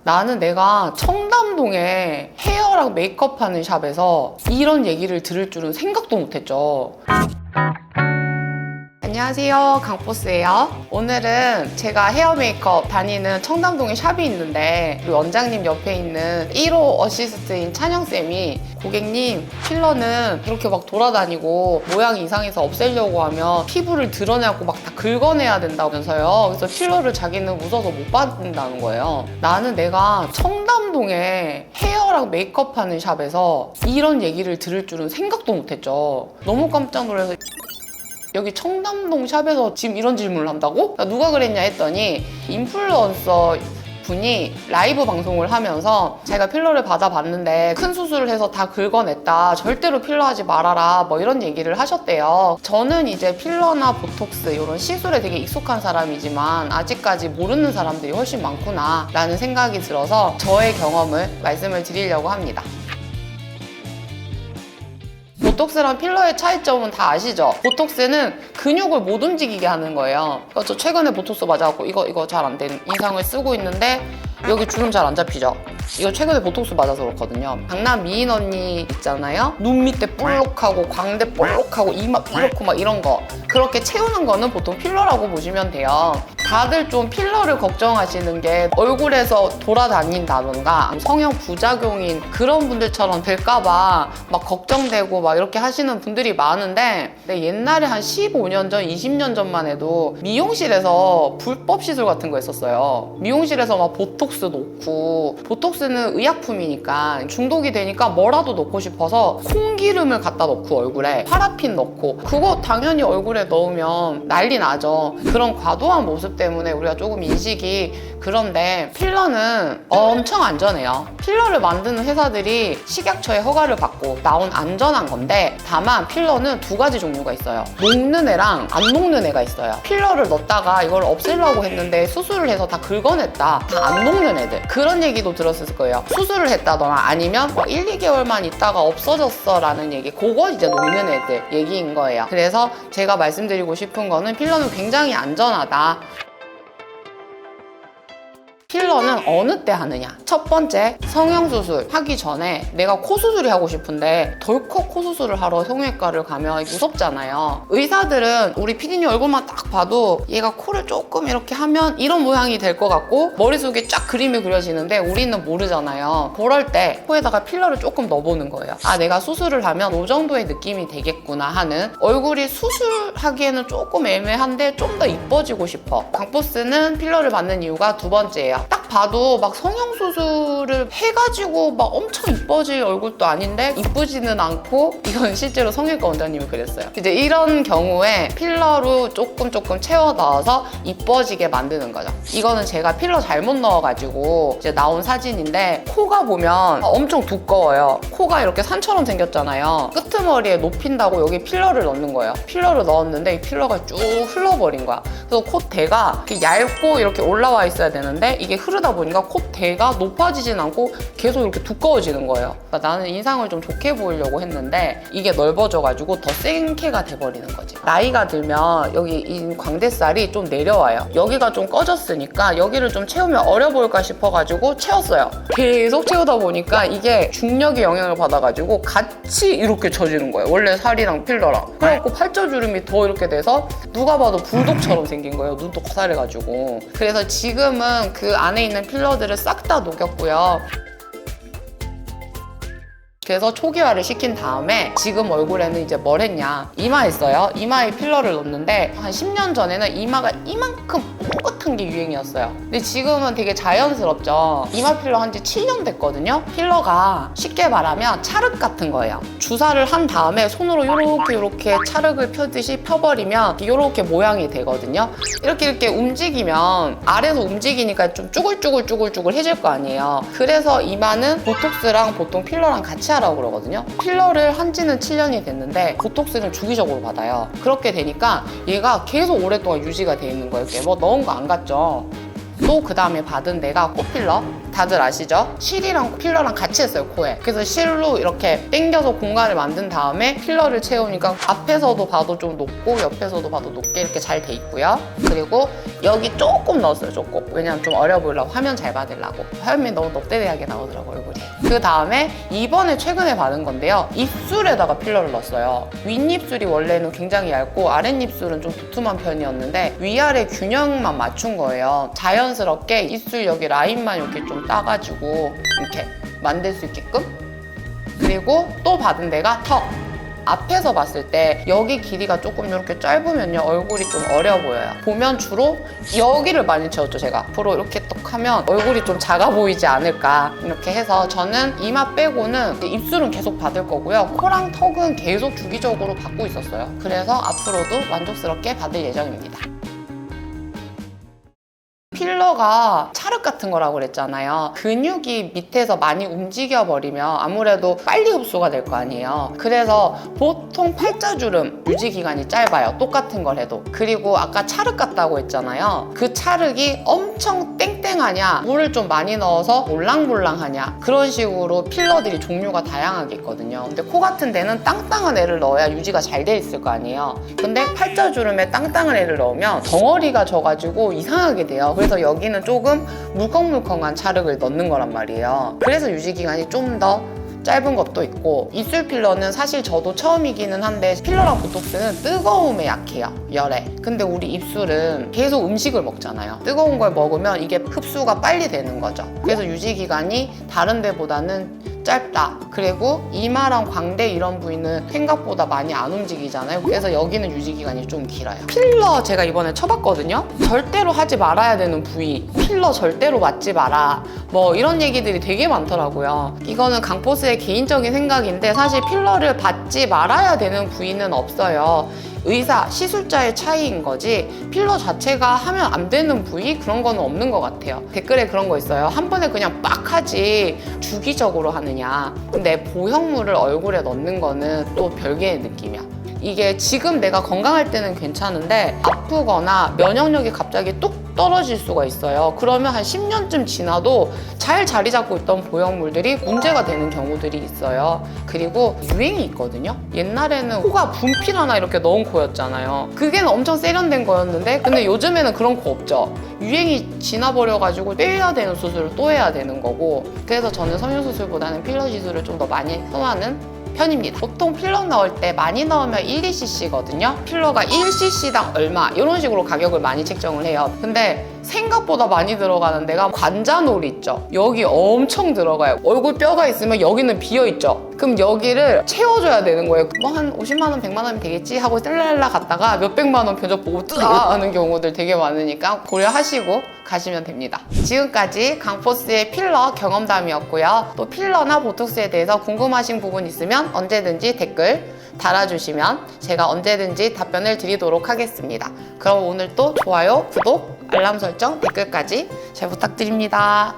나는 내가 청담동에 헤어랑 메이크업 하는 샵에서 이런 얘기를 들을 줄은 생각도 못했죠. 안녕하세요, 강보스예요. 오늘은 제가 헤어 메이크업 다니는 청담동에 샵이 있는데 우리 원장님 옆에 있는 1호 어시스트인 찬영쌤이 고객님, 필러는 이렇게 막 돌아다니고 모양이 이상해서 없애려고 하면 피부를 드러내고 막 다 긁어내야 된다면서요. 그래서 필러를 자기는 무서워서 못 받는다는 거예요. 나는 내가 청담동에 헤어랑 메이크업 하는 샵에서 이런 얘기를 들을 줄은 생각도 못했죠. 너무 깜짝 놀라서 여기 청담동 샵에서 지금 이런 질문을 한다고? 누가 그랬냐 했더니 인플루언서 분이 라이브 방송을 하면서 자기가 필러를 받아봤는데 큰 수술을 해서 다 긁어냈다, 절대로 필러 하지 말아라, 뭐 이런 얘기를 하셨대요. 저는 이제 필러나 보톡스 이런 시술에 되게 익숙한 사람이지만 아직까지 모르는 사람들이 훨씬 많구나 라는 생각이 들어서 저의 경험을 말씀을 드리려고 합니다. 보톡스랑 필러의 차이점은 다 아시죠? 보톡스는 근육을 못 움직이게 하는 거예요. 저 최근에 보톡스 맞아갖고 이거 잘 안 되는 인상을 쓰고 있는데 여기 주름 잘 안 잡히죠? 이거 최근에 보톡스 맞아서 그렇거든요. 강남 미인 언니 있잖아요? 눈 밑에 볼록하고 광대 볼록하고 이마 이렇고 막 이런 거, 그렇게 채우는 거는 보통 필러라고 보시면 돼요. 다들 좀 필러를 걱정하시는 게 얼굴에서 돌아다닌다던가 성형 부작용인 그런 분들처럼 될까봐 막 걱정되고 막 이렇게 하시는 분들이 많은데, 근데 옛날에 한 15년 전, 20년 전만 해도 미용실에서 불법 시술 같은 거 했었어요. 미용실에서 막 보톡스 놓고, 보톡스는 의약품이니까 중독이 되니까 뭐라도 넣고 싶어서 콩기름을 갖다 넣고 얼굴에 파라핀 넣고, 그거 당연히 얼굴에 넣으면 난리 나죠. 그런 과도한 모습 때문에 우리가 조금 인식이 그런데, 필러는 엄청 안전해요. 필러를 만드는 회사들이 식약처의 허가를 받고 나온 안전한 건데, 다만 필러는 두 가지 종류가 있어요. 녹는 애랑 안 녹는 애가 있어요. 필러를 넣었다가 이걸 없애려고 했는데 수술을 해서 다 긁어냈다, 다 안 녹는 애들, 그런 얘기도 들었을 거예요. 수술을 했다거나 아니면 1, 2개월만 있다가 없어졌어 라는 얘기, 그거 이제 녹는 애들 얘기인 거예요. 그래서 제가 말씀드리고 싶은 거는 필러는 굉장히 안전하다. 필러는 어느 때 하느냐? 첫 번째, 성형수술 하기 전에 내가 코 수술이 하고 싶은데 덜컥 코 수술을 하러 성형외과를 가면 무섭잖아요. 의사들은 우리 피디님 얼굴만 딱 봐도 얘가 코를 조금 이렇게 하면 이런 모양이 될 것 같고 머릿속에 쫙 그림이 그려지는데 우리는 모르잖아요. 그럴 때 코에다가 필러를 조금 넣어보는 거예요. 아, 내가 수술을 하면 이 정도의 느낌이 되겠구나 하는. 얼굴이 수술하기에는 조금 애매한데 좀 더 이뻐지고 싶어. 강보스는 필러를 받는 이유가 두 번째예요. 딱 봐도 막 성형수술을 해가지고 막 엄청 이뻐질 얼굴도 아닌데 이쁘지는 않고, 이건 실제로 성형외과 원장님이 그랬어요. 이제 이런 경우에 필러로 조금 채워 넣어서 이뻐지게 만드는 거죠. 이거는 제가 필러 잘못 넣어가지고 이제 나온 사진인데, 코가 보면 엄청 두꺼워요. 코가 이렇게 산처럼 생겼잖아요. 끄트머리에 높인다고 여기 필러를 넣는 거예요. 필러를 넣었는데 이 필러가 쭉 흘러버린 거야. 그래서 콧대가 이렇게 얇고 이렇게 올라와 있어야 되는데 이게 흐르다 보니까 콧대가 높아지진 않고 계속 이렇게 두꺼워지는 거예요. 그러니까 나는 인상을 좀 좋게 보이려고 했는데 이게 넓어져가지고 더 생캐가 돼버리는 거지. 나이가 들면 여기 이 광대살이 좀 내려와요. 여기가 좀 꺼졌으니까 여기를 좀 채우면 어려 보일까 싶어가지고 채웠어요. 계속 채우다 보니까 이게 중력의 영향을 받아가지고 같이 이렇게 젖지는 거예요. 원래 살이랑 필러랑. 그래갖고 팔자주름이 더 이렇게 돼서 누가 봐도 불독처럼 생긴 거예요. 눈도 커살해가지고. 그래서 지금은 그 안에 있는 필러들을 싹 다 녹였고요. 그래서 초기화를 시킨 다음에 지금 얼굴에는 이제 뭘 했냐, 이마 했어요. 이마에 필러를 넣었는데 한 10년 전에는 이마가 이만큼 뽀긋한 게 유행이었어요. 근데 지금은 되게 자연스럽죠. 이마 필러 한 지 7년 됐거든요. 필러가 쉽게 말하면 찰흙 같은 거예요. 주사를 한 다음에 손으로 요렇게 찰흙을 펴듯이 펴버리면 이렇게 모양이 되거든요. 이렇게 움직이면 아래에서 움직이니까 좀 쭈글쭈글해질 거 아니에요. 그래서 이마는 보톡스랑 보통 필러랑 같이 하라고 그러거든요. 필러를 한 지는 7년이 됐는데 보톡스는 주기적으로 받아요. 그렇게 되니까 얘가 계속 오랫동안 유지가 돼 있는 거예요. 이렇게 뭐 넣은 거 안 같죠? 또 그 다음에 받은 데가 코필러. 다들 아시죠? 실이랑 필러랑 같이 했어요, 코에. 그래서 실로 이렇게 당겨서 공간을 만든 다음에 필러를 채우니까 앞에서도 봐도 좀 높고 옆에서도 봐도 높게 이렇게 잘 돼 있고요. 그리고 여기 조금 넣었어요, 조금. 왜냐면 좀 어려 보이려고, 화면 잘 받으려고. 화면이 너무 넙대대하게 나오더라고요, 얼굴이. 그 다음에 이번에 최근에 받은 건데요. 입술에다가 필러를 넣었어요. 윗입술이 원래는 굉장히 얇고 아랫입술은 좀 두툼한 편이었는데 위아래 균형만 맞춘 거예요. 자연스럽게 입술 여기 라인만 이렇게 좀 따가지고 이렇게 만들 수 있게끔. 그리고 또 받은 데가 턱. 앞에서 봤을 때 여기 길이가 조금 이렇게 짧으면요 얼굴이 좀 어려 보여요. 보면 주로 여기를 많이 채웠죠. 제가 앞으로 이렇게 딱 하면 얼굴이 좀 작아 보이지 않을까 이렇게 해서 저는 이마 빼고는 입술은 계속 받을 거고요. 코랑 턱은 계속 주기적으로 받고 있었어요. 그래서 앞으로도 만족스럽게 받을 예정입니다. 필러가 찰흙 같은 거라고 그랬잖아요. 근육이 밑에서 많이 움직여버리면 아무래도 빨리 흡수가 될 거 아니에요. 그래서 보통 팔자주름 유지 기간이 짧아요. 똑같은 걸 해도. 그리고 아까 찰흙 같다고 했잖아요. 그 찰흙이 엄청 땡땡하냐, 물을 좀 많이 넣어서 몰랑몰랑하냐, 그런 식으로 필러들이 종류가 다양하게 있거든요. 근데 코 같은 데는 땅땅한 애를 넣어야 유지가 잘 돼 있을 거 아니에요. 근데 팔자주름에 땅땅한 애를 넣으면 덩어리가 져가지고 이상하게 돼요. 그래서 여기는 조금 물컹물컹한 찰흙을 넣는 거란 말이에요. 그래서 유지기간이 좀 더 짧은 것도 있고, 입술 필러는 사실 저도 처음이기는 한데 필러랑 보톡스는 뜨거움에 약해요, 열에. 근데 우리 입술은 계속 음식을 먹잖아요. 뜨거운 걸 먹으면 이게 흡수가 빨리 되는 거죠. 그래서 유지기간이 다른 데보다는 짧다. 그리고 이마랑 광대 이런 부위는 생각보다 많이 안 움직이잖아요. 그래서 여기는 유지기간이 좀 길어요. 필러 제가 이번에 쳐봤거든요. 절대로 하지 말아야 되는 부위, 필러 절대로 맞지 마라, 뭐 이런 얘기들이 되게 많더라고요. 이거는 강포스의 개인적인 생각인데 사실 필러를 받지 말아야 되는 부위는 없어요. 의사, 시술자의 차이인 거지 필러 자체가 하면 안 되는 부위 그런 거는 없는 것 같아요. 댓글에 그런 거 있어요. 한 번에 그냥 빡 하지 주기적으로 하느냐. 근데 보형물을 얼굴에 넣는 거는 또 별개의 느낌이야. 이게 지금 내가 건강할 때는 괜찮은데 아프거나 면역력이 갑자기 뚝 떨어질 수가 있어요. 그러면 한 10년쯤 지나도 잘 자리 잡고 있던 보형물들이 문제가 되는 경우들이 있어요. 그리고 유행이 있거든요. 옛날에는 코가 분필하나 이렇게 넣은 코였잖아요. 그게 엄청 세련된 거였는데 근데 요즘에는 그런 코 없죠. 유행이 지나버려가지고 빼야 되는 수술을 또 해야 되는 거고, 그래서 저는 성형수술보다는 필러 시술을 좀 더 많이 선호하는 편입니다. 보통 필러 넣을 때 많이 넣으면 1~2cc거든요. 필러가 1cc당 얼마 이런 식으로 가격을 많이 책정을 해요. 근데 생각보다 많이 들어가는 데가 관자놀 있죠. 여기 엄청 들어가요. 얼굴 뼈가 있으면 여기는 비어있죠. 그럼 여기를 채워줘야 되는 거예요. 뭐 한 50만 원, 100만 원이면 되겠지 하고 뜰랄라 갔다가 몇백만 원 견적 보고 뜨아 하는 경우들 되게 많으니까 고려하시고 가시면 됩니다. 지금까지 강포스의 필러 경험담이었고요. 또 필러나 보톡스에 대해서 궁금하신 부분 있으면 언제든지 댓글 달아주시면 제가 언제든지 답변을 드리도록 하겠습니다. 그럼 오늘 또 좋아요, 구독, 알람 설정, 댓글까지 잘 부탁드립니다.